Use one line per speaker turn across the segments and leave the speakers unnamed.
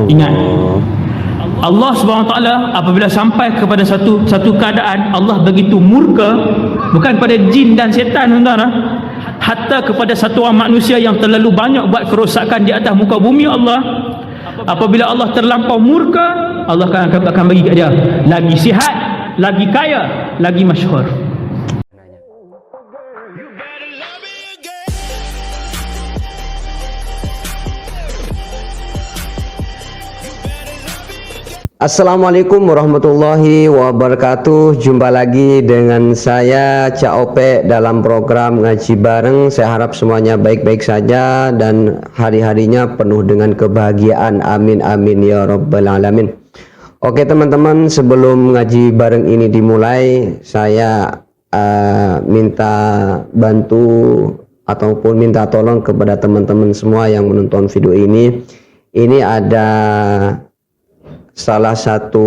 Ingat, Allah Subhanahu Wa Taala apabila sampai kepada satu keadaan, Allah begitu murka, bukan pada jin dan setan, tuan-tuan, hatta kepada satu orang manusia yang terlalu banyak buat kerosakan di atas muka bumi Allah. Apabila Allah terlampau murka, Allah akan bagi kat dia lagi sihat, lagi kaya, lagi masyhur.
Assalamualaikum warahmatullahi wabarakatuh. Jumpa lagi dengan saya Cak Ope dalam program Ngaji Bareng. Saya harap semuanya baik-baik saja dan hari-harinya penuh dengan kebahagiaan. Amin amin ya rabbal alamin. Oke teman-teman, sebelum Ngaji Bareng ini dimulai, saya minta bantu ataupun minta tolong kepada teman-teman semua yang menonton video ini. Ini ada salah satu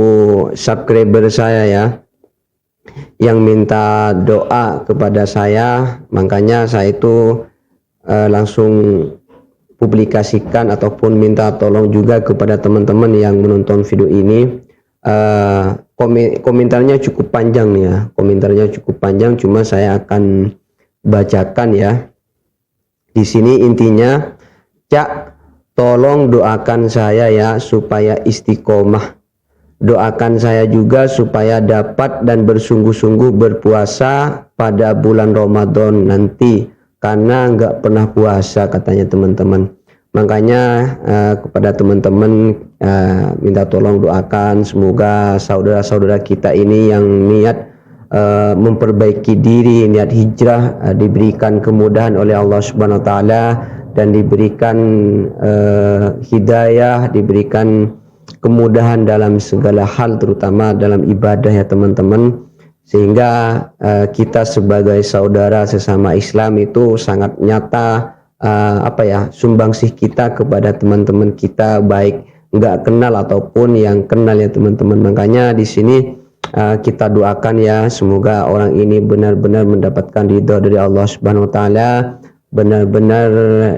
subscriber saya ya yang minta doa kepada saya, makanya saya itu langsung publikasikan ataupun minta tolong juga kepada teman-teman yang menonton video ini. Komentarnya cukup panjang nih ya, komentarnya cukup panjang, cuma saya akan bacakan ya. Di sini intinya, Cak, tolong doakan saya ya supaya istiqomah. Doakan saya juga supaya dapat dan bersungguh-sungguh berpuasa pada bulan Ramadan nanti, karena nggak pernah puasa katanya teman-teman. Makanya kepada teman-teman minta tolong doakan semoga saudara-saudara kita ini yang niat memperbaiki diri, niat hijrah, diberikan kemudahan oleh Allah Subhanahu Wa Taala dan diberikan hidayah, diberikan kemudahan dalam segala hal, terutama dalam ibadah ya teman-teman, sehingga kita sebagai saudara sesama Islam itu sangat nyata sumbangsih kita kepada teman-teman kita, baik nggak kenal ataupun yang kenal ya teman-teman. Makanya di sini kita doakan ya, semoga orang ini benar-benar mendapatkan ridha dari Allah Subhanahu Wa Taala, benar-benar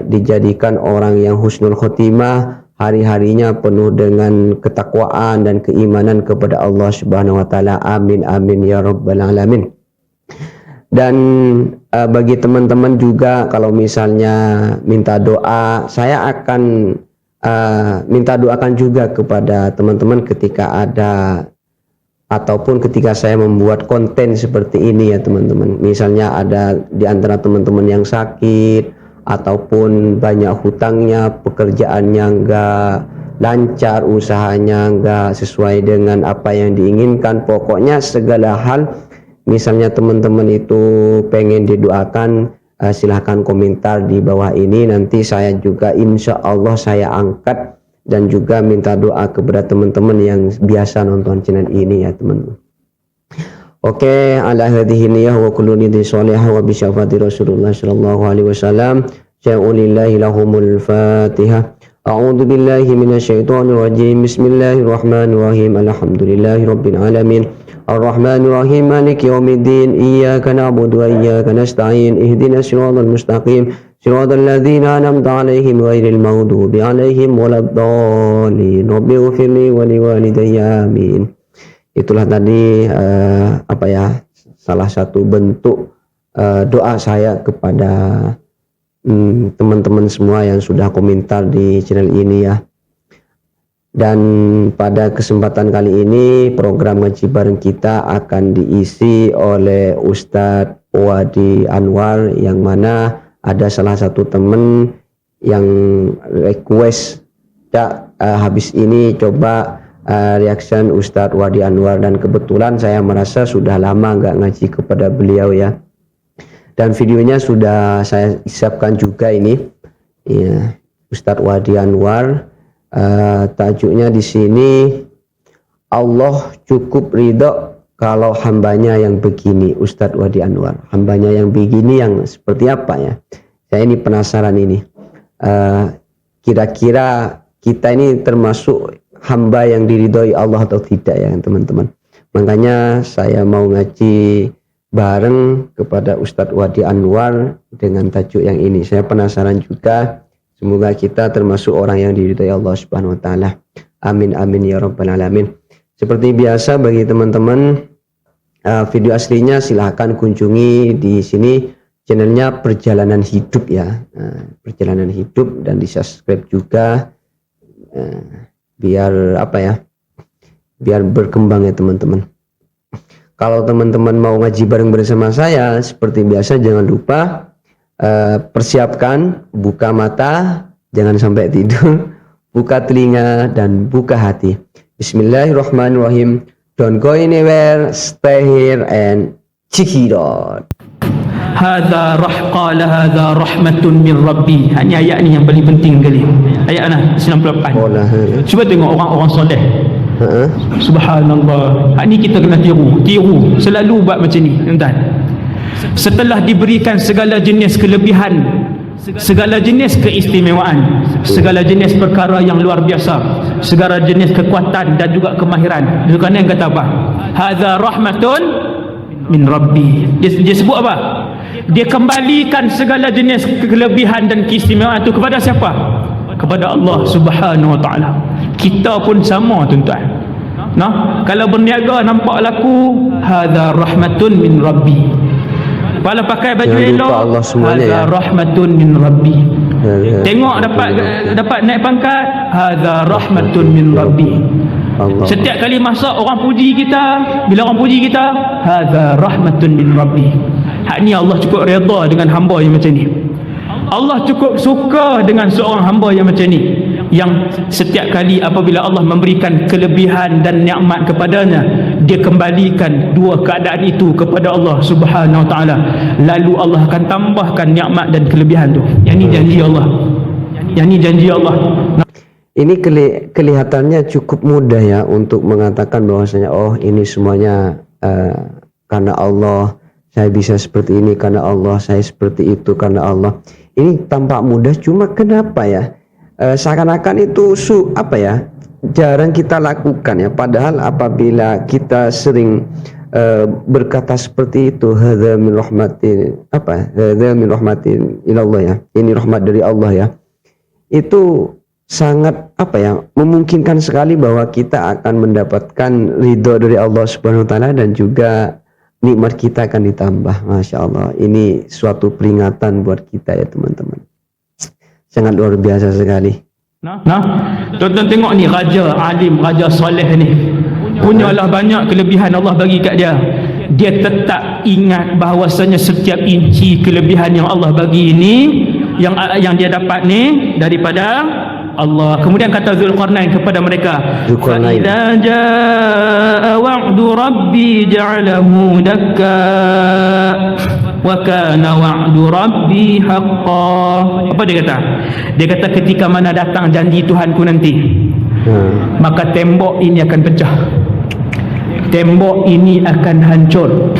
dijadikan orang yang husnul khotimah, hari-harinya penuh dengan ketakwaan dan keimanan kepada Allah Subhanahu Wa Taala. Amin amin ya rabbal alamin. Dan bagi teman-teman juga, kalau misalnya minta doa, saya akan minta doakan juga kepada teman-teman ketika ada ataupun ketika saya membuat konten seperti ini ya teman-teman. Misalnya ada di antara teman-teman yang sakit ataupun banyak hutangnya, pekerjaannya enggak lancar, usahanya enggak sesuai dengan apa yang diinginkan, pokoknya segala hal misalnya teman-teman itu pengen didoakan, silahkan komentar di bawah ini, nanti saya juga insya Allah saya angkat dan juga minta doa kepada teman-teman yang biasa nonton channel ini ya teman-teman. Oke, ala hadhihi niyyah wa kullu nidhi sholihah wa bi syafaati Rasulullah sallallahu alaihi wasallam. Sya'ulillahi lahumul Fatihah. A'udzu billahi minasyaitonir rajim. Bismillahirrahmanirrahim. Alhamdulillahi rabbil alamin. Arrahmanir rahim. Maliki yaumiddin. Iyyaka na'budu wa iyyaka nasta'in. Ihdinas siratal mustaqim. Siratal ladzina an'amta 'alaihim ghairil maghdubi 'alaihim waladdallin. Rabbi ighfirli wa liwalidayya. Amin. Itulah tadi salah satu bentuk doa saya kepada teman-teman semua yang sudah komentar di channel ini ya. Dan pada kesempatan kali ini program Ngaji Bareng kita akan diisi oleh Ustadz Wadi Anwar, yang mana ada salah satu teman yang request, Cak, habis ini coba reaction Ustadz Wadi Anwar, dan kebetulan saya merasa sudah lama nggak ngaji kepada beliau ya, dan videonya sudah saya siapkan juga ini ya, Ustadz Wadi Anwar. Tajuknya di sini, Allah cukup ridho kalau hambanya yang begini. Ustadz Wadi Anwar, hambanya yang begini yang seperti apa ya? Saya ini penasaran ini. Kira-kira kita ini termasuk hamba yang diridhoi Allah atau tidak ya teman-teman. Makanya saya mau ngaji bareng kepada Ustadz Wadi Anwar dengan tajuk yang ini. Saya penasaran juga, semoga kita termasuk orang yang diridhoi Allah Subhanahu Wa Taala. Amin amin ya rabbal alamin. Seperti biasa bagi teman-teman, video aslinya silahkan kunjungi di sini channelnya Perjalanan Hidup ya, Perjalanan Hidup, dan di subscribe juga biar apa ya, biar berkembang ya teman-teman. Kalau teman-teman mau ngaji bareng bersama saya, seperti biasa jangan lupa persiapkan buka mata, jangan sampai tidur, buka telinga dan buka hati. Bismillahirrahmanirrahim. Don't go anywhere, stay here and check it out.
Hadza qala hadza rahmatun min rabbi. Ini ayat ni yang paling penting kali. Ayat 98. Cuba tengok orang-orang soleh. Subhanallah. Ini kita kena tiru. Selalu buat macam ni, tuan. Setelah diberikan segala jenis kelebihan, segala jenis keistimewaan, segala jenis perkara yang luar biasa, segala jenis kekuatan dan juga kemahiran, kerana yang kata apa? Hadza rahmatun min rabbi. Dia sebut apa? Dia kembalikan segala jenis kelebihan dan keistimewaan itu kepada siapa? Kepada Allah Subhanahu wa taala. Kita pun sama, tuan-tuan. Nah, kalau berniaga nampak laku, hadza rahmatun min rabbi. Kalau pakai baju elok, hadza rahmatun min rabbi. Tengok dapat naik pangkat, hadza rahmatun min rabbi. Setiap kali masak orang puji kita, bila orang puji kita, hadza rahmatun min rabbi. Hak ni Allah cukup redha dengan hamba yang macam ni. Allah cukup suka dengan seorang hamba yang macam ni, yang setiap kali apabila Allah memberikan kelebihan dan nikmat kepadanya, dia kembalikan dua keadaan itu kepada Allah Subhanahu wa taala, lalu Allah akan tambahkan nikmat dan kelebihan tu. Yang ni janji Allah. Yang ni janji Allah.
Ini kelihatannya cukup mudah ya untuk mengatakan bahwasanya oh ini semuanya karena Allah saya bisa seperti ini, karena Allah saya seperti itu, karena Allah. Ini tampak mudah, cuma kenapa ya seakan-akan itu jarang kita lakukan ya, padahal apabila kita sering berkata seperti itu, hadza min rahmatin hadza min rahmatin ilallah ya, ini rahmat dari Allah ya, itu sangat memungkinkan sekali bahwa kita akan mendapatkan ridho dari Allah Subhanahu wa taala dan juga nikmat kita akan ditambah. Masya Allah, ini suatu peringatan buat kita ya teman-teman, sangat luar biasa sekali.
Nah, tuan-tuan tengok ni, raja alim, raja soleh ni, punyalah banyak kelebihan Allah bagi kat dia. Dia tetap ingat bahawasanya setiap inci kelebihan yang Allah bagi ni, yang dia dapat ni daripada Allah. Kemudian kata Zulkarnain kepada mereka, fa idza jaa wa'du rabbi ja'alahu dakka wa kana wa'du rabbi haqqan. Apa dia kata? Dia kata ketika mana datang janji Tuhanku nanti, maka tembok ini akan pecah, tembok ini akan hancur.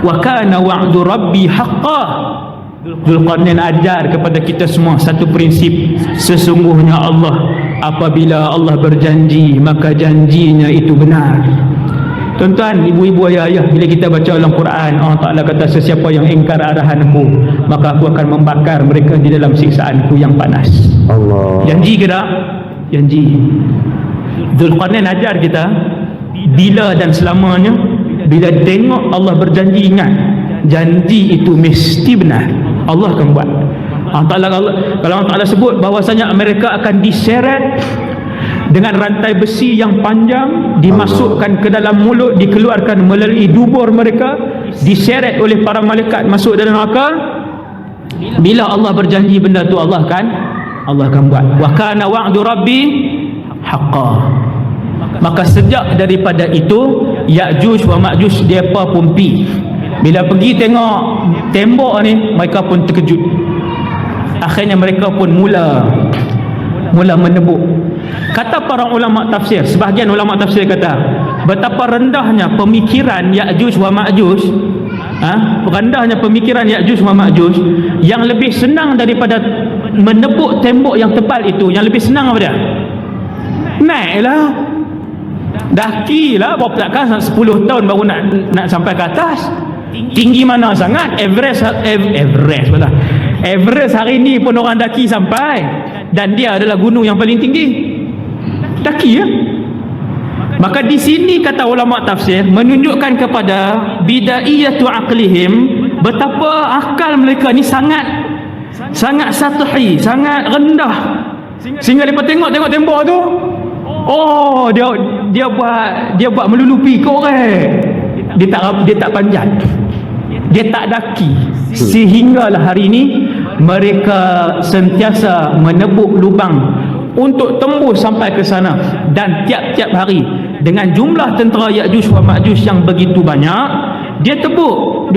Wa kana wa'du rabbi haqqan. Zulkarnain ajar kepada kita semua satu prinsip, sesungguhnya Allah apabila Allah berjanji maka janjinya itu benar. Tuan-tuan, ibu-ibu, ayah-ayah, bila kita baca dalam Quran, Allah Ta'ala kata sesiapa yang ingkar arahanmu maka aku akan membakar mereka di dalam siksaanku yang panas. Allah. Janji ke tak? Janji. Zulkarnain ajar kita bila dan selamanya, bila tengok Allah berjanji, ingat janji itu mesti benar, Allah akan buat. Kalau Allah Ta'ala sebut bahwasanya mereka akan diseret dengan rantai besi yang panjang, dimasukkan ke dalam mulut, dikeluarkan melalui dubur mereka, diseret oleh para malaikat masuk dalam neraka. Bila Allah berjanji benda tu, Allah akan buat. Wa kana wa'du rabbi haqqan. Maka sejak daripada itu, Ya'juj wa Ma'juj depa pun pi. Bila pergi tengok tembok ni, mereka pun terkejut. Akhirnya mereka pun mula menebuk. Kata para ulama tafsir, sebahagian ulama tafsir kata, betapa rendahnya pemikiran Ya'juj wa Ma'juj, rendahnya pemikiran Ya'juj wa Ma'juj, yang lebih senang daripada menebuk tembok yang tebal itu, yang lebih senang apa dia? Naiklah, dakilah, berapa takkan 10 tahun baru nak sampai ke atas. Tinggi mana sangat? Everest hari ni pun orang daki sampai, dan dia adalah gunung yang paling tinggi. Daki mati ya. Maka di sini kata ulama tafsir menunjukkan kepada bidaiyatu aqlihim, betapa akal mereka ni sangat sathi, sangat rendah, sehingga mereka tengok tembok tu, oh dia buat melulupi ke orang. Dia tak panjat, dia tak daki, sehinggalah hari ini mereka sentiasa menebuk lubang untuk tembus sampai ke sana. Dan tiap-tiap hari dengan jumlah tentera Ya'juj wa Ma'juj yang begitu banyak, dia tebuk,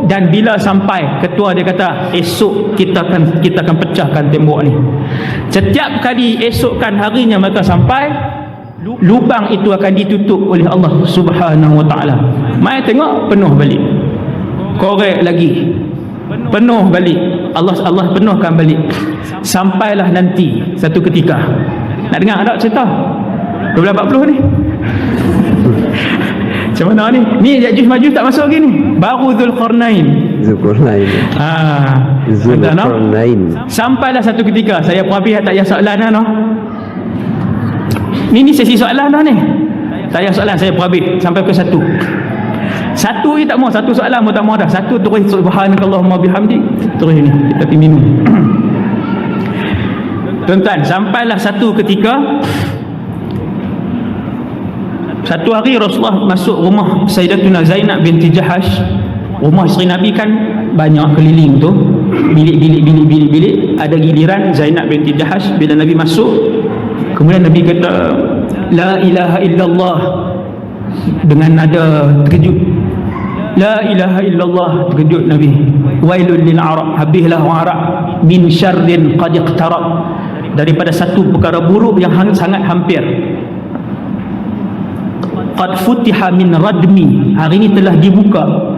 dan bila sampai, ketua dia kata esok kita akan pecahkan tembok ni. Setiap kali esokkan harinya mereka sampai, lubang itu akan ditutup oleh Allah Subhanahu wa taala. Mai tengok penuh balik, korek lagi, penuh balik, Allah penuhkan balik. Sampailah nanti satu ketika, nak dengar tak cerita 1240 ni? Macam mana ni? Ni Ya'juj Ma'juj tak masuk lagi ni, baru Zulqarnain. Zulqarnain. Sampailah satu ketika, saya pun habis tak payah soalan dah no. Ni sesi soalan dah ni. Tak payah soalan, saya pun habis sampai ke satu ni tak mau, satu soalan pun tak mau dah. Satu terus subhanakallahumma bihamdik, terus ni kita pergi minum. Tuan-tuan, sampailah satu ketika, satu hari Rasulullah masuk rumah Sayyidatuna Zainab binti Jahash. Rumah isteri Nabi kan banyak keliling tu, bilik. Ada giliran Zainab binti Jahash. Bila Nabi masuk, kemudian Nabi kata la ilaha illallah dengan nada terkejut. La ilaha illallah, terkejut Nabi. Wailul lil Arab, habislah orang Arab, min syarrin qad iqtarab, daripada satu perkara buruk yang sangat hampir. Qad futiha min radmi, hari ini telah dibuka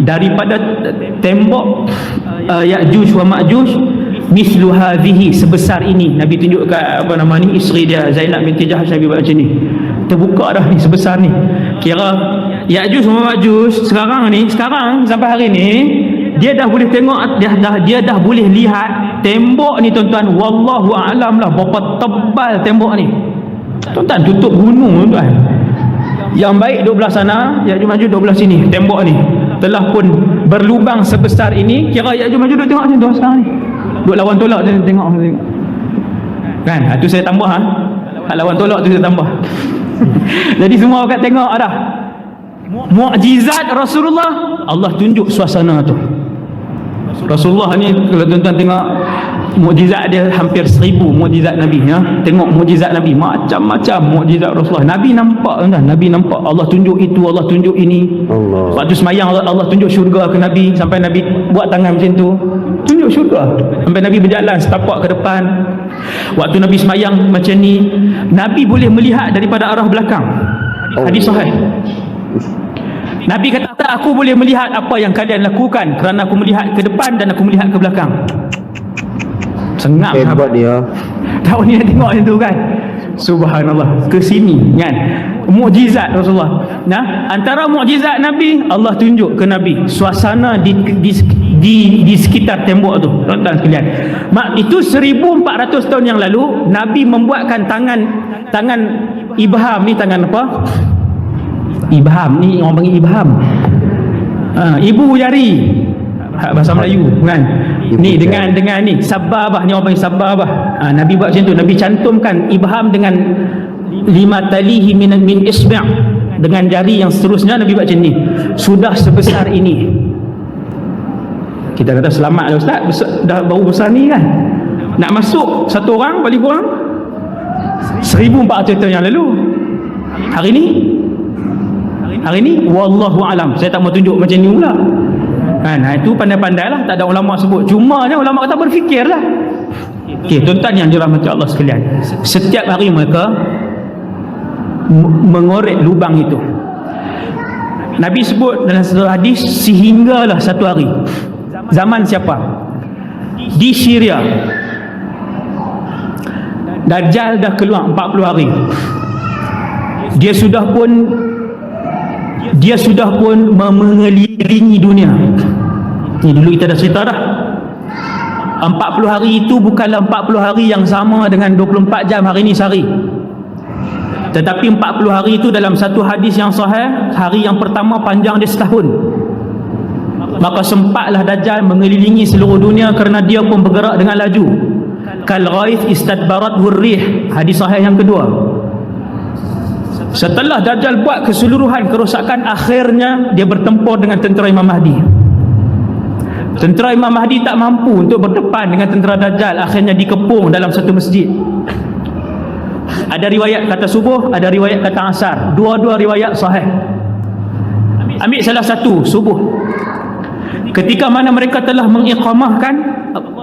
daripada tembok Ya'juj wa Ma'juj, mislu hadhihi, sebesar ini. Nabi tunjuk kat isteri dia Zainab binti Jahash. Nabi buat macam ni, terbuka dah ni, sebesar ni. Kira Ya'juj wa Ma'juj sekarang sampai hari ni dia dah boleh tengok, dia dah boleh lihat tembok ni tuan-tuan. Wallahu a'lam lah berapa tebal tembok ni tuan-tuan, tutup gunung tuan-tuan. Yang baik duduk belah sana, Ya'juj Ma'juj duduk belah sini. Tembok ni telah pun berlubang sebesar ini. Kira Ya'juj Ma'juj duduk tengok macam tu sekarang ni, duduk lawan tolak dia tengok kan. Itu saya tambah lawan tolak tu saya tambah. Jadi semua orang tengok dah mukjizat Rasulullah. Allah tunjuk suasana tu. Rasulullah ni kalau tuan-tuan tengok mukjizat dia, hampir 1000 mukjizat Nabi ya. Tengok mukjizat Nabi, macam-macam mukjizat Rasulullah. Nabi nampak tuan-tuan, Nabi nampak Allah tunjuk itu, Allah tunjuk ini. Waktu semayang Allah tunjuk syurga ke Nabi, sampai Nabi buat tangan macam tu, tunjuk syurga. Sampai Nabi berjalan setapak ke depan. Waktu Nabi semayang macam ni, Nabi boleh melihat daripada arah belakang. Hadis sahih. Nabi kata, aku boleh melihat apa yang kalian lakukan kerana aku melihat ke depan dan aku melihat ke belakang. Sengap
hebat dia.
Tahu ni tengok macam tu kan. Subhanallah, ke sini kan mukjizat Rasulullah. Nah, antara mukjizat Nabi, Allah tunjuk ke Nabi suasana di sekitar tembok tu tuan-tuan sekalian. Itu 1400 tahun yang lalu Nabi membuatkan tangan ibham ni. Tangan apa? Ibham ni orang panggil ibham, ibu jari bahasa Melayu kan. Ni dengan ni sababah, ni orang panggil sababah. Nabi buat macam tu. Nabi cantumkan ibham dengan 5 talihi min isba', dengan jari yang seterusnya. Nabi buat macam ni, sudah sebesar ini. Kita kata selamat dah Ustaz, dah baru besar ni kan. Nak masuk satu orang paling kurang 1400 tahun yang lalu. Hari ni wallahu alam, saya tak mau tunjuk macam ni pula kan. Itu pandai-pandai lah, tak ada ulama sebut. Cuma ni ulama kata berfikir lah. Tuan-tuan yang dirahmati Allah sekalian, setiap hari mereka mengorek lubang itu. Nabi sebut dalam satu hadis, sehinggalah satu hari, zaman siapa? Di Syria, Dajjal dah keluar 40 hari. Dia sudah pun mengelilingi dunia. Ni dulu kita dah cerita dah. 40 hari itu bukanlah 40 hari yang sama dengan 24 jam hari ini sehari, tetapi 40 hari itu dalam satu hadis yang sahih, hari yang pertama panjang dia setahun. Maka sempatlah Dajjal mengelilingi seluruh dunia kerana dia pun bergerak dengan laju. Kal ghaith istadbarat hurrih, hadis sahih yang kedua. Setelah Dajjal buat keseluruhan kerosakan, akhirnya dia bertempur dengan tentera Imam Mahdi. Tentera Imam Mahdi tak mampu untuk berdepan dengan tentera Dajjal, akhirnya dikepung dalam satu masjid. Ada riwayat kata subuh, ada riwayat kata asar, dua-dua riwayat sahih. Ambil salah satu, subuh. Ketika mana mereka telah mengiqamahkan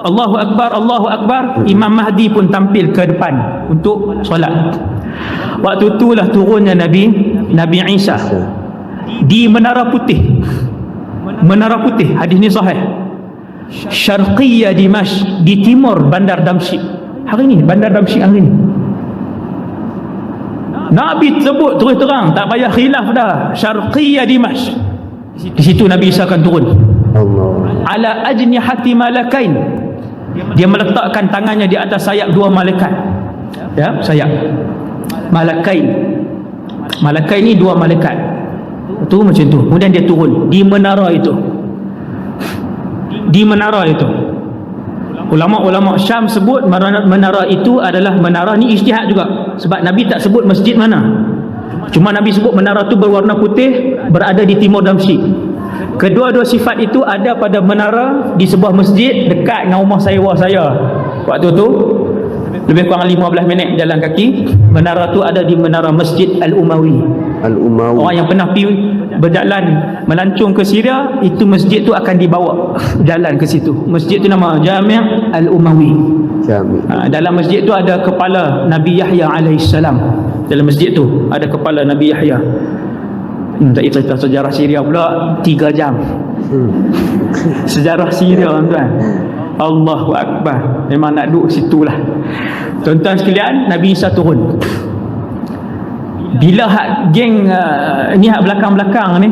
Allahu Akbar, Allahu Akbar, Imam Mahdi pun tampil ke depan untuk solat. Waktu itulah turunnya Nabi Isa di Menara Putih. Menara Putih, hadis ni sahih. Syarqiyya Dimashq, di timur Bandar Damsyik. Hari ni Bandar Damsyik hari ni. Nabi sebut terus terang, tak payah khilaf dah. Syarqiyya Dimashq. Di situ Nabi Isa akan turun.
Allah.
Ala ajnihati malakain. Dia meletakkan tangannya di atas sayap dua malaikat. Ya, sayap. Malakain. Malakain ni dua malaikat. Tu macam tu. Kemudian dia turun di menara itu. Di menara itu. Ulama-ulama Syam sebut menara itu adalah menara, ni ijtihad juga. Sebab Nabi tak sebut masjid mana. Cuma Nabi sebut menara tu berwarna putih, berada di timur Damsyik. Kedua-dua sifat itu ada pada menara di sebuah masjid dekat dengan rumah saya. Waktu tu lebih kurang 15 minit jalan kaki. Menara tu ada di menara Masjid Al-Umawi. Orang yang pernah pergi berjalan melancong ke Syria, itu masjid tu akan dibawa jalan ke situ. Masjid tu nama Jami' Al-Umawi. Dalam masjid tu ada kepala Nabi Yahya alaihissalam. Dalam masjid tu ada kepala Nabi Yahya. Tak cerita sejarah Syria pula 3 jam. Sejarah Syria, tuan-tuan. Allahu Akbar. Memang nak duduk situlah. Tuan-tuan sekalian, Nabi Isa turun. Bila hak geng ni hak belakang-belakang ni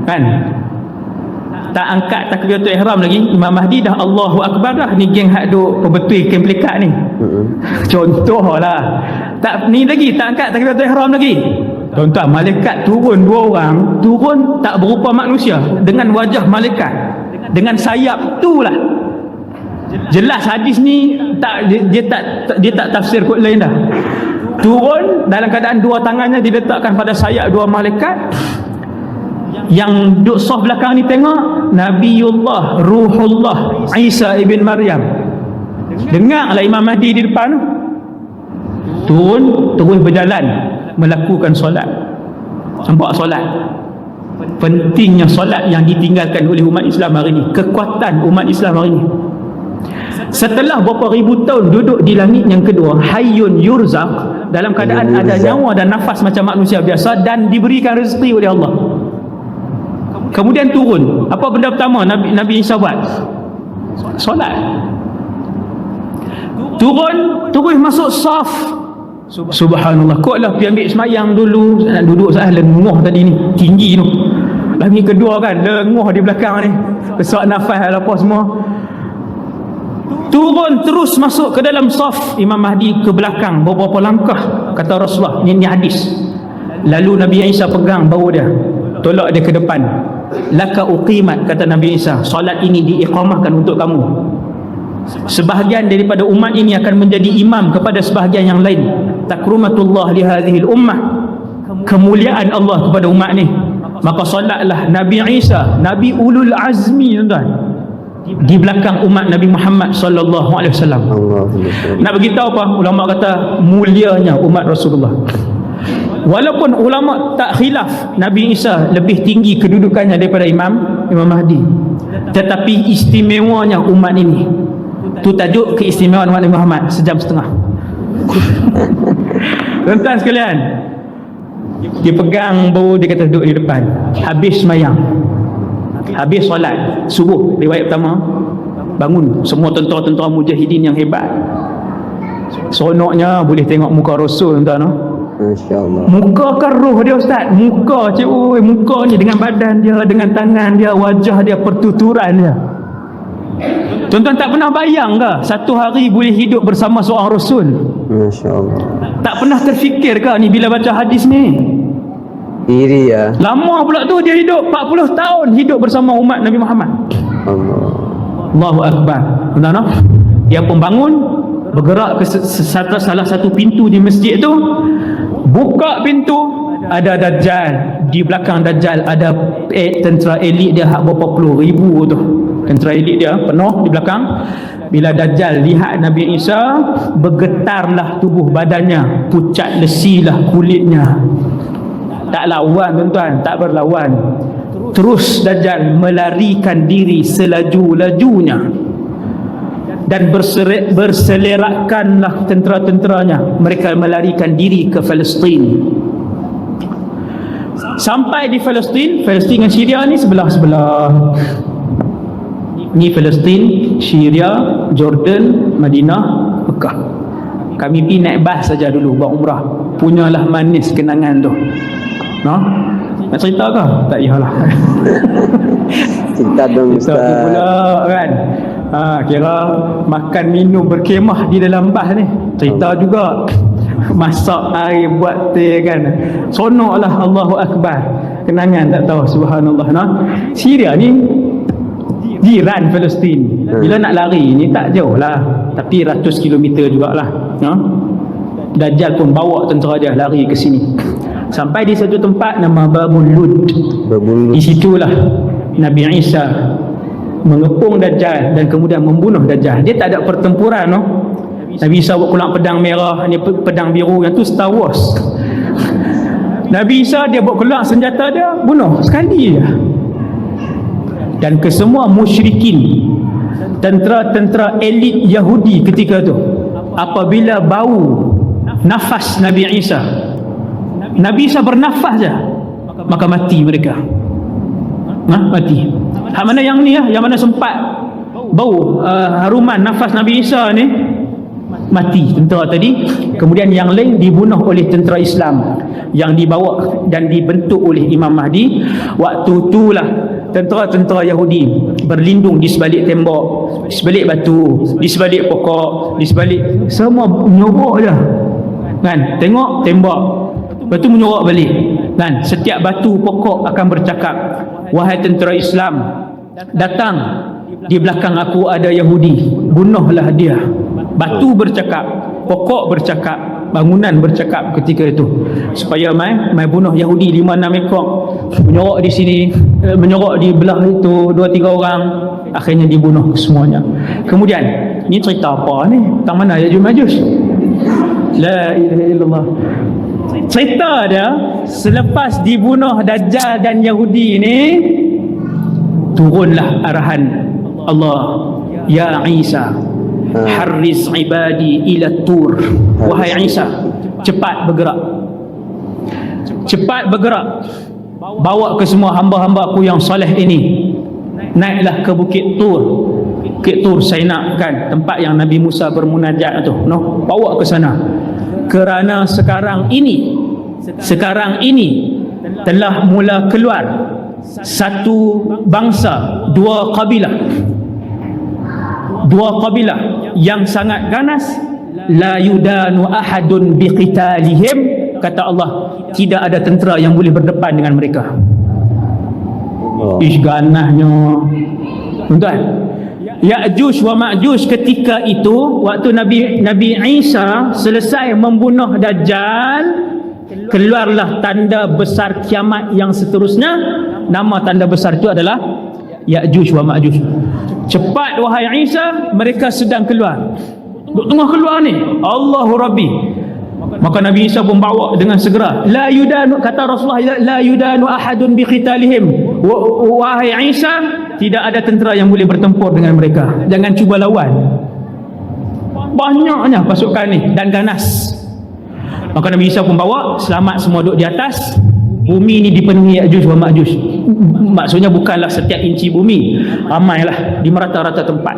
kan tak angkat takbiratul ihram lagi, Imam Mahdi dah Allahu Akbar dah, ni geng hak duk perbetul kem pelikat ni. Contohlah. Tak ni lagi tak angkat takbiratul ihram lagi. Tuan-tuan, malaikat turun 2 orang, turun tak berupa manusia, dengan wajah malaikat, dengan sayap itulah. Jelas hadis ni tak dia tak tafsir kot lain dah. Turun dalam keadaan 2 tangannya diletakkan pada sayap 2 malaikat. Yang duduk soft belakang ni tengok Nabiullah Ruhullah Isa ibn Maryam. Dengarlah Imam Mahdi di depan tu. Turun terus berjalan melakukan solat. Nampak solat. Pentingnya solat yang ditinggalkan oleh umat Islam hari ini. Kekuatan umat Islam hari ini. Setelah beberapa ribu tahun duduk di langit yang kedua, hayyun yurzaq, dalam keadaan ada nyawa dan nafas macam manusia biasa, dan diberikan rezeki oleh Allah. Kemudian turun. Apa benda pertama Nabi Isa buat? Solat. Turun masuk saf. Subhanallah. Koklah pergi ambil semayang dulu. Nak duduk salah lenguh tadi ni, tinggi tu. Langit kedua kan, lenguh di belakang ni. Kesak nafas apa semua. Turun terus masuk ke dalam saf. Imam Mahdi ke belakang beberapa langkah, kata Rasulullah. Ini hadis. Lalu Nabi Isa pegang bahu dia, tolak dia ke depan. Laka uqimat, kata Nabi Isa, solat ini diiqamahkan untuk kamu. Sebahagian daripada umat ini akan menjadi imam kepada sebahagian yang lain. Takrumatullah li hadhil ummah, kemuliaan Allah kepada umat ni. Maka solatlah Nabi Isa, Nabi ulul azmi, tuan-tuan, di belakang umat Nabi Muhammad sallallahu alaihi wasallam. Nak beritahu apa? Ulama kata mulianya umat Rasulullah. Walaupun ulama tak khilaf Nabi Isa lebih tinggi kedudukannya daripada Imam Mahdi, tetapi istimewanya umat ini. Tu tajuk keistimewaan umat Nabi Muhammad, 1.5 jam. Tuan-tuan sekalian, dia pegang bahu, dia kata duduk di depan. Habis semayang, habis solat subuh, riwayat pertama, bangun semua tentera-tentera mujahidin yang hebat. Seronoknya boleh tengok muka Rasul, tuan-tuan.
Masya-Allah.
Muka kan roh dia, ustaz. Muka cik, muka ni dengan badan dia, dengan tangan dia, wajah dia, pertuturan dia. Tuan-tuan tak pernah bayang ke satu hari boleh hidup bersama seorang Rasul?
Masya Allah.
Tak pernah terfikir ke ni bila baca hadis ni?
Iri ya.
Lama pula tu dia hidup 40 tahun hidup bersama umat Nabi Muhammad.
Allah.
Allahu Akbar. Tuan-tuan, dia pun bangun, bergerak ke salah satu pintu di masjid tu, buka pintu, ada Dajjal. Di belakang Dajjal ada tentera elit dia berapa puluh ribu tu. Tentera elit dia penuh di belakang. Bila Dajjal lihat Nabi Isa, bergetarlah tubuh badannya, pucat lesilah kulitnya. Tak lawan tuan-tuan, tak berlawan. Terus Dajjal melarikan diri selaju-lajunya dan berselerakkanlah tentera-tenteranya. Mereka melarikan diri ke Palestin. Sampai di Palestin dengan Syria ni sebelah-sebelah. Ni Palestin, Syria, Jordan, Madinah, Mekah. Kami pergi naik bas saja dulu buat umrah. Punyalah manis kenangan tu. Nak cerita ke? Tak payahlah.
Cerita dong
Cerita tu
Ustaz.
pula kan. Kira makan minum berkemah di dalam bas ni. Cerita juga. Masak air, buat teh kan. Sonoklah, Allahu Akbar. Kenangan tak tahu, subhanallah. Syria ni jiran Palestin. Bila nak lari ni tak jauh lah, tapi ratus kilometer jugalah. Dajjal pun bawa tentera dia lari ke sini. Sampai di satu tempat nama Babul Lud. Di situlah Nabi Isa mengepung Dajjal dan kemudian membunuh Dajjal. Dia tak ada pertempuran Nabi Isa buat keluar pedang merah, ni pedang biru, yang tu Star Wars. Nabi Isa dia buat keluar senjata dia, bunuh sekali je. Dan kesemua musyrikin, tentera-tentera elit Yahudi ketika tu, apabila bau nafas Nabi Isa bernafas je, maka mati mereka. Mati. Hak mana yang ni yang mana sempat bau haruman nafas Nabi Isa ni, mati tentera tadi. Kemudian yang lain dibunuh oleh tentera Islam yang dibawa dan dibentuk oleh Imam Mahdi. Waktu itulah tentera-tentera Yahudi berlindung di sebalik tembok, di sebalik batu, di sebalik pokok, di sebalik, semua menyorok je kan. Tengok tembok, batu menyorok balik kan. Setiap batu pokok akan bercakap, wahai tentera Islam, datang, di belakang aku ada Yahudi, bunuhlah dia. Batu bercakap, pokok bercakap, bangunan bercakap ketika itu, supaya mai bunuh Yahudi 5-6 ekor. Menyorok di sini, menyorok di belah itu 2-3 orang, akhirnya dibunuh semuanya. Kemudian ni cerita apa ni? Tang mana Ya'juj Ma'juj? La ilaha illallah. Cerita dia selepas dibunuh Dajjal dan Yahudi ni, turunlah arahan Allah, ya Isa, harris ibadi ila tur. Wahai Isa, cepat bergerak, cepat bergerak, bawa ke semua hamba-hamba aku yang soleh ini, naiklah ke Bukit Tur. Bukit Tur Saina kan, tempat yang Nabi Musa bermunajat tu, bawa ke sana. Kerana sekarang ini telah mula keluar satu bangsa, dua kabilah yang sangat ganas. La yudanu ahadun biqitalihim, kata Allah, tidak ada tentera yang boleh berdepan dengan mereka. Ish ganasnya tuan. Ya'juj wa Ma'juj ketika itu, waktu Nabi Isa selesai membunuh Dajjal, keluarlah tanda besar kiamat yang seterusnya. Nama tanda besar itu adalah Ya'juj wa Ma'juj. Cepat wahai Isa, mereka sedang keluar. Duk tengah keluar ni, Allahu Rabbi. Maka Nabi Isa pun bawa dengan segera. La yudanu, kata Rasulullah, la yudanu ahadun bi qitalihim. Wahai Isa, tidak ada tentera yang boleh bertempur dengan mereka. Jangan cuba lawan. Banyaknya pasukan ni dan ganas. Maka Nabi Isa pun bawa, selamat semua duduk di atas. Bumi ni dipenuhi Ya'juj wa Ma'juj. Maksudnya bukanlah setiap inci bumi, ramailah di merata-rata tempat.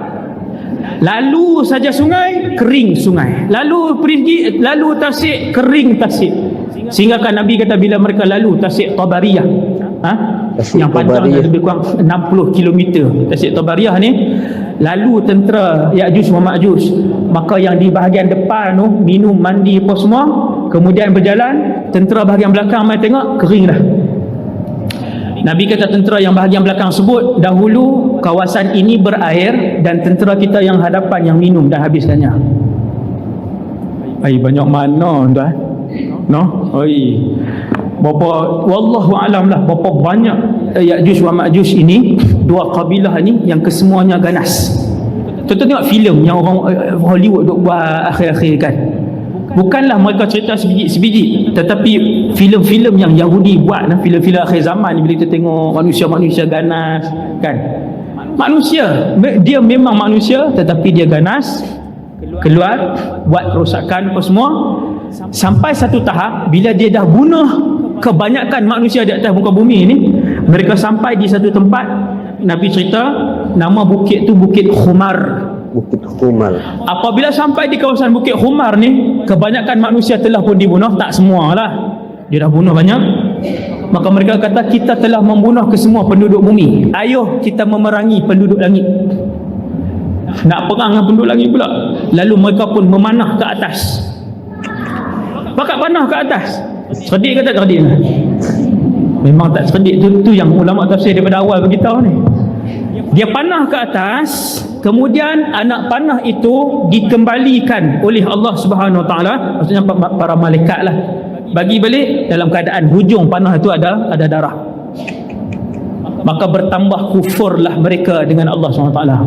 Lalu saja sungai, kering sungai. Lalu pergi, lalu tasik, kering tasik. Sehingga kan Nabi kata bila mereka lalu tasik Tabariyah,
Tasik
yang panjang
Tabariyah.
lebih kurang 60 km. Tasik Tabariyah ni lalu tentera Ya'juj wa Ma'juj, maka yang di bahagian depan tu minum, mandi apa semua, kemudian berjalan, tentera bahagian belakang mai tengok kering dah. Nabi kata tentera yang bahagian belakang sebut, dahulu kawasan ini berair dan tentera kita yang hadapan yang minum dan habiskannya. Ai banyak mana tuan? No? Oi. Berapa wallahu alam lah berapa banyak Ya'juj wa Ma'juj ini, dua kabilah ni yang kesemuanya ganas. Tuan-tuan tengok filem yang orang Hollywood duk buat akhir-akhir kan. Bukanlah mereka cerita sebiji-sebiji, tetapi filem-filem yang Yahudi buat, filem-filem akhir zaman bila kita tengok manusia-manusia ganas kan. Manusia, dia memang manusia tetapi dia ganas, keluar buat kerosakan apa semua, sampai satu tahap bila dia dah bunuh kebanyakan manusia di atas muka bumi ni, mereka sampai di satu tempat, Nabi cerita nama bukit tu Bukit Khumar.
Bukit Khumar.
Apabila sampai di kawasan Bukit Khumar ni, kebanyakan manusia telah pun dibunuh, tak semualah, dia dah bunuh banyak. Maka mereka kata kita telah membunuh kesemua penduduk bumi, ayo kita memerangi penduduk langit. Nak perang dengan penduduk langit pula. Lalu mereka pun memanah ke atas. Bakat panah ke atas. Cerdik ke tak cerdik? Memang tak cerdik. Tu yang ulama tafsir daripada awal beritahu ni. Dia panah ke atas, kemudian anak panah itu dikembalikan oleh Allah Subhanahu Wa Taala, maksudnya para malaikat lah, bagi balik dalam keadaan hujung panah itu ada darah. Maka bertambah kufurlah mereka dengan Allah Subhanahu Wa Taala.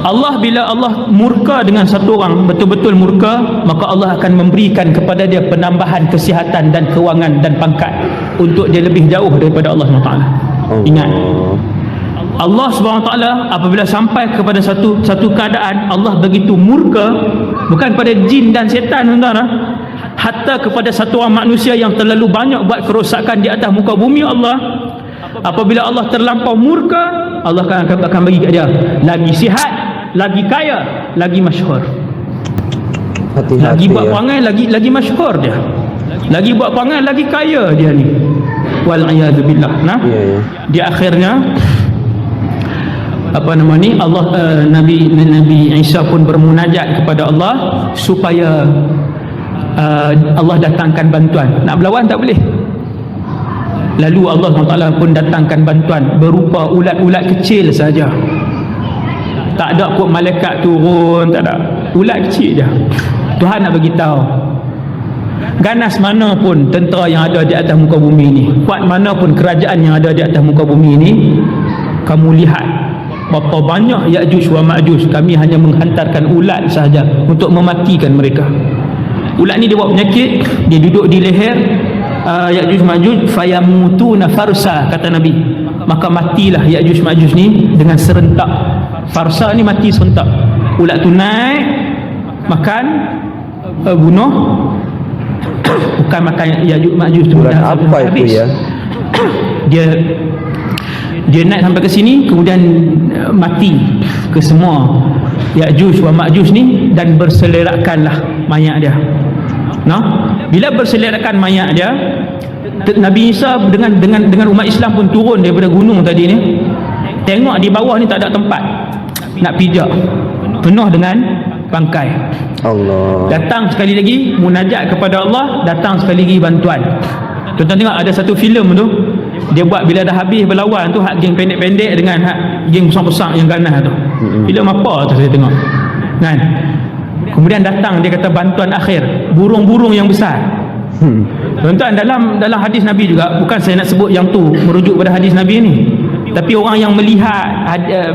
Allah bila Allah murka dengan satu orang, betul-betul murka, maka Allah akan memberikan kepada dia penambahan kesihatan dan kewangan dan pangkat untuk dia lebih jauh daripada Allah Subhanahu Wa Taala. Ingat, Allah SWT apabila sampai kepada satu keadaan, Allah begitu murka, bukan pada jin dan setan tuan-tuan, hatta kepada satu orang manusia yang terlalu banyak buat kerosakan di atas muka bumi Allah. Apabila Allah terlampau murka, Allah akan bagi kat dia lagi sihat, lagi kaya, lagi masyhur. Lagi buat perangai, lagi masyhur dia. Lagi buat perangai, lagi kaya dia ni. Wal a'yadu billah. Nah, di akhirnya apa nama ni, Allah Nabi Isa pun bermunajat kepada Allah supaya Allah datangkan bantuan. Nak berlawan tak boleh. Lalu Allah SWT pun datangkan bantuan berupa ulat-ulat kecil saja. Tak ada kot malaikat turun, tak ada. Ulat kecil je. Tuhan nak bagi tahu, ganas mana pun tentera yang ada di atas muka bumi ni, kuat mana pun kerajaan yang ada di atas muka bumi ni, kamu lihat berapa banyak Ya'juj wa Ma'juj, kami hanya menghantarkan ulat sahaja untuk mematikan mereka. Ulat ni dia buat penyakit, dia duduk di leher Ya'juj Ma'juj, fayamutuna farsa, kata Nabi, maka matilah Ya'juj Ma'juj ni dengan serentak. Farsa ni mati serentak. Ulat tu naik makan, bunuh, bukan makan Ya'juj Ma'juj tu.
Ulat apa itu ya? Dia naik sampai ke sini, kemudian mati ke semua Ya'juj wa Ma'juj ni, dan berselerakkanlah mayat dia. Nah, bila berselerakkan mayat dia, Nabi Isa dengan umat Islam pun turun daripada gunung tadi ni. Tengok di bawah ni tak ada tempat nak pijak, penuh dengan bangkai. Allah.
Datang sekali lagi munajat kepada Allah, datang sekali lagi bantuan. Tuan-tuan tengok ada satu filem tu, dia buat bila dah habis berlawan tu, hak geng pendek-pendek dengan hak geng besar-besar yang ganas tu. Filem apa tu saya tengok kan. Kemudian datang, dia kata bantuan akhir, burung-burung yang besar. Tuan-tuan, dalam hadis Nabi juga, bukan saya nak sebut yang tu merujuk pada hadis Nabi ni, tapi orang yang melihat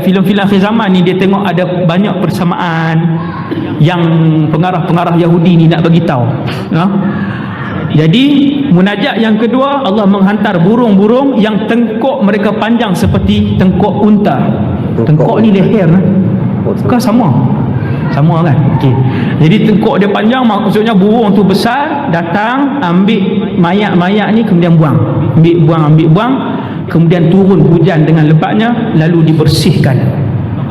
filem-filem akhir zaman ni, dia tengok ada banyak persamaan yang pengarah-pengarah Yahudi ni nak bagi tahu. Jadi munajat yang kedua, Allah menghantar burung-burung yang tengkok mereka panjang seperti tengkok unta. Tengkok ni leher bukan sama kan? Okey. Jadi tengkok dia panjang, maksudnya burung tu besar, datang ambil mayat-mayat ni, kemudian buang, ambil buang, kemudian turun hujan dengan lebatnya, lalu dibersihkan.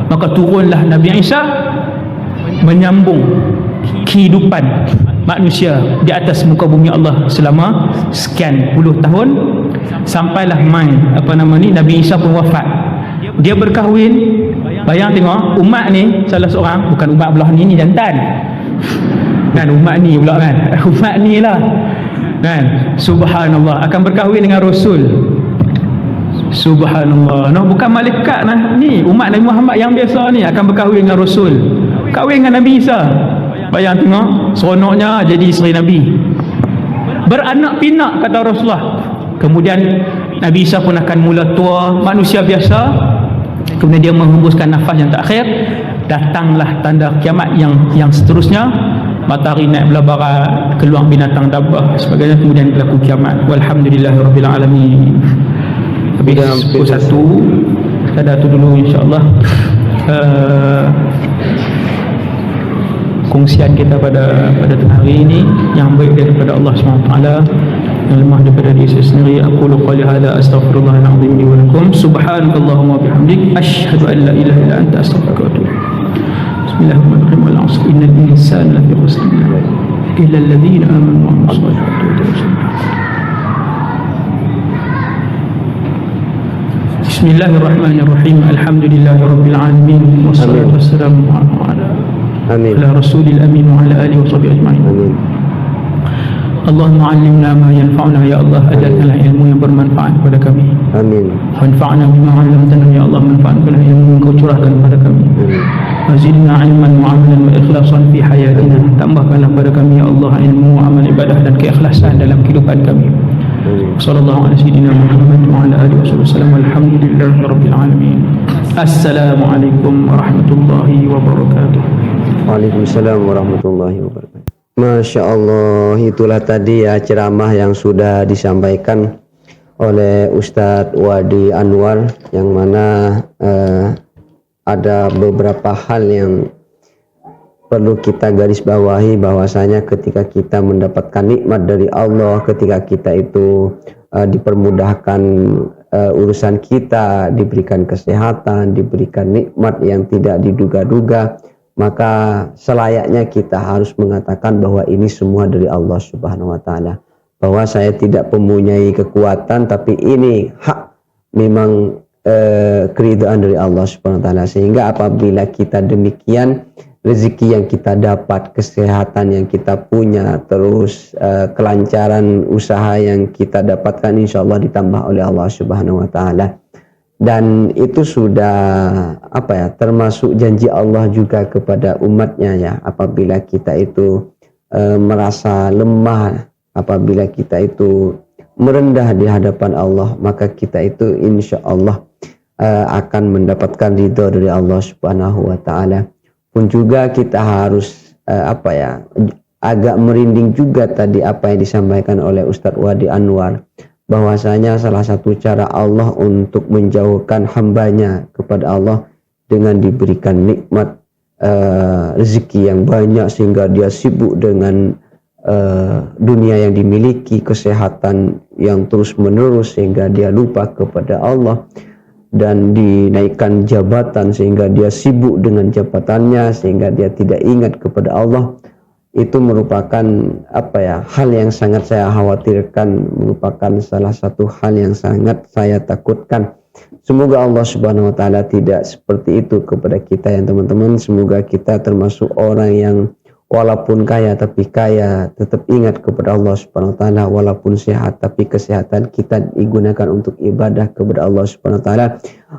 Maka turunlah Nabi Isa menyambung kehidupan manusia di atas muka bumi Allah selama sekian puluh tahun, sampailah Nabi Isa pun wafat. Dia berkahwin. Bayang tengok, umat ni salah seorang, bukan umat belah ni jantan kan, umat ni pula kan, umat ni lah kan, subhanallah, akan berkahwin dengan Rasul. Subhanallah, no, bukan malaikat lah ni, umat Nabi Muhammad yang biasa ni akan berkahwin dengan Rasul, kahwin dengan Nabi Isa. Bayang tengok, seronoknya jadi isteri Nabi, beranak pinak kata Rasulullah. Kemudian Nabi Isa pun akan mula tua, manusia biasa. Kemudian dia menghembuskan nafas yang terakhir, datanglah tanda kiamat yang seterusnya. Matahari naik belah barat, keluar binatang dabah sebagainya, kemudian berlaku kiamat. Walhamdulillahirabbil alamin. Habis pukul 1 kita dah tu dulu insya-Allah. Kongsian kita pada hari ini yang baik daripada Allah SWT, yang lemah daripada diri saya sendiri. Aqulu qali hadza astaghfirullahal azim li wa lakum. Subhanakallahumma wa bihamdik asyhadu an la ilaha illa anta astaghfiruka wa atubu ilaik. Bismillahirrahmanirrahim. Wal 'asr innal insana lafi khusr illa alladhina amanu wa 'amilus solihati wa tawassaw. Bismillahirrahmanirrahim. Alhamdulillahirabbil alamin wassalatu wassalamu ala rasulil amin wa ala alihi wa sahbihi ajma'in. Amin. Allahumma 'allimna ma yanfa'una ya Allah, ajarkanlah ilmu yang bermanfaat kepada kami. Amin. Wanfa'na bima 'allamtana ya Allah, manfaatkanlah ilmu yang kau curahkan kepada kami. Amin. Wazidna 'ilman wa 'amalan wa ikhlasan fi hayatina, tambahkanlah kepada kami ya Allah ilmu, amal ibadah dan keikhlasan dalam kehidupan kami. Sallallahu alaihi wasallam Muhammad wa ala alihi wasallam. Alhamdulillahirabbil alamin. Assalamualaikum warahmatullahi wabarakatuh.
Waalaikumsalam warahmatullahi wabarakatuh. Masya Allah, itulah tadi ya ceramah yang sudah disampaikan oleh Ustadz Wadi Anwar, yang mana ada beberapa hal yang perlu kita garis bawahi, bahwasanya ketika kita mendapatkan nikmat dari Allah, ketika kita itu dipermudahkan urusan kita, diberikan kesehatan, diberikan nikmat yang tidak diduga-duga, maka selayaknya kita harus mengatakan bahwa ini semua dari Allah Subhanahu wa taala. Bahwa saya tidak mempunyai kekuatan, tapi ini hak, memang keridhaan dari Allah Subhanahu wa taala. Sehingga apabila kita demikian, rezeki yang kita dapat, kesehatan yang kita punya, terus kelancaran usaha yang kita dapatkan, insyaallah ditambah oleh Allah Subhanahu wa taala. Dan itu sudah termasuk janji Allah juga kepada umatnya ya. Apabila kita itu merasa lemah, apabila kita itu merendah di hadapan Allah, maka kita itu insya Allah akan mendapatkan ridha dari Allah Subhanahu wa taala. Pun juga kita harus agak merinding juga tadi apa yang disampaikan oleh Ustadz Wadi Anwar, bahwasanya salah satu cara Allah untuk menjauhkan hambanya kepada Allah dengan diberikan nikmat rezeki yang banyak, sehingga dia sibuk dengan dunia yang dimiliki, kesehatan yang terus menerus sehingga dia lupa kepada Allah, dan dinaikkan jabatan sehingga dia sibuk dengan jabatannya sehingga dia tidak ingat kepada Allah. Itu merupakan hal yang sangat saya khawatirkan, merupakan salah satu hal yang sangat saya takutkan. Semoga Allah Subhanahu wa taala tidak seperti itu kepada kita ya teman-teman. Semoga kita termasuk orang yang walaupun kaya tapi kaya tetap ingat kepada Allah Subhanahu wa taala, walaupun sehat tapi kesehatan kita digunakan untuk ibadah kepada Allah Subhanahu wa taala,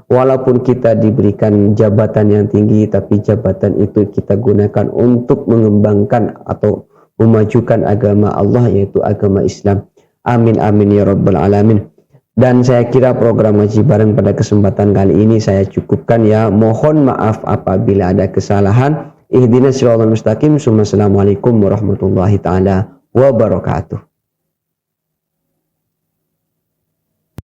walaupun kita diberikan jabatan yang tinggi tapi jabatan itu kita gunakan untuk mengembangkan atau memajukan agama Allah, yaitu agama Islam. Amin amin ya rabbal alamin. Dan saya kira program Ngaji Bareng pada kesempatan kali ini saya cukupkan ya. Mohon maaf apabila ada kesalahan. Ihdinas siratal mustaqim. Assalamualaikum warahmatullahi taala wabarakatuh.